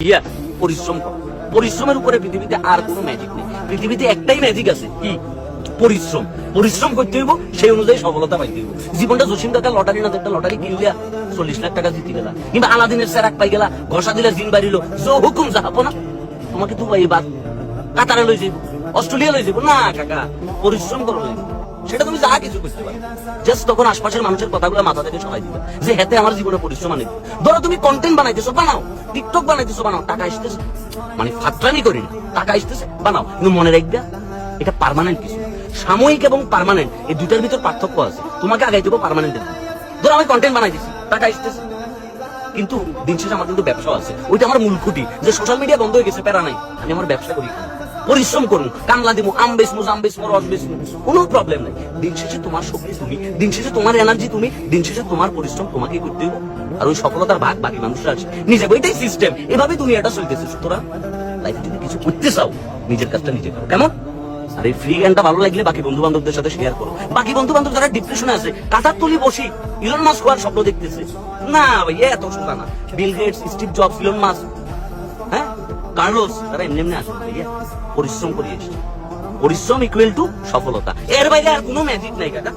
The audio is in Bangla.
ইয়া পরিশ্রম করো। পরিশ্রমের উপরে পৃথিবীতে আর কোনো ম্যাজিক নেই। পৃথিবীতে একটাই ম্যাজিক আছে, কি? পরিশ্রম। পরিশ্রম করতে হইব, সেই অনুযায়ী সফলতা পাইতে হইব। জীবনটা জসিম কাকা লটারি না একটা লটারি কিনলিয়া 40 লাখ টাকা জিতে গেলা, কিংবা আলাদিনের সেরাক পাই গেলা, ঘষা দিলে জিন বাড়িল, জো হুকুম যাহাবো না তোমাকে তো এবার কাতারে লই যাইব, অস্ট্রেলিয়া লই যাইব না কাকা। পরিশ্রম করো লাগবে, সেটা তুমি যা কিছু করতে পারো। জাস্ট তখন আশপাশের মানুষের কথাগুলো মাথা থেকে সরাই দিবে যে হেতে আমার জীবনে পরিশ্রম আনে। ধরো তুমি কন্টেন্ট বানাইতেছো, বানাও। টিকটক বানাইতেছো, বানাও। টাকা আসতেছে, মানে ফাত্রামি করি না, টাকা আসতেছে, বানাও। কিন্তু মনে রাখবে, এটা পার্মানেন্ট কিছু। সাময়িক এবং পার্মানেন্ট এই দুইটার ভিতর পার্থক্য আছে। তোমাকে আগাই দেবো পার্মানেন্ট। ধরো আমি কন্টেন্ট বানাই দিছি, টাকা আসতেছে, কিন্তু দিন শেষে আমার কিন্তু ব্যবসা আছে। ওইটা আমার মূল খুঁটি, যে সোশ্যাল মিডিয়া বন্ধ হয়ে গেছে, প্যারা নাই, আমি আমার ব্যবসা করি, পরিশ্রম করুন, কামলা দিব, আম বেচমু, জাম বেচমু, রস বেচমু, কোনো প্রবলেম নাই। দিন শেষে তোমার শক্তি তুমি, দিন শেষে তোমার এনার্জি তুমি, দিন শেষে তোমার পরিশ্রম তোমাকে করতে হবে। আর ওই সফলতার ভাগ বাকি মানুষরা আছে নিজে। ওইটাই সিস্টেম, এভাবে দুনিয়াটা চলতেছে। সুতরাং লাইফে যদি কিছু করতে চাও, নিজের কাজটা নিজে করো, কেমন? আর এই ফ্রি জ্ঞানটা ভালো লাগলে বাকি বন্ধু বান্ধবদের সাথে শেয়ার করো। বাকি বন্ধু বান্ধব যারা ডিপ্রেশনে আছে, কাঁথার তলি বসি ইলন মাস্ক হওয়ার স্বপ্ন দেখতেছে, না ভাই এত সোজা না। Bill Gates, Steve Jobs, Elon Musk, হ্যাঁ, কার্লোস, তারা এমনি এমনি আসে ভাইয়া, পরিশ্রম করে এসেছে। পরিশ্রম ইকুয়াল টু সফলতা, এর বাইরে আর কোনো ম্যাজিক নাই কাকা।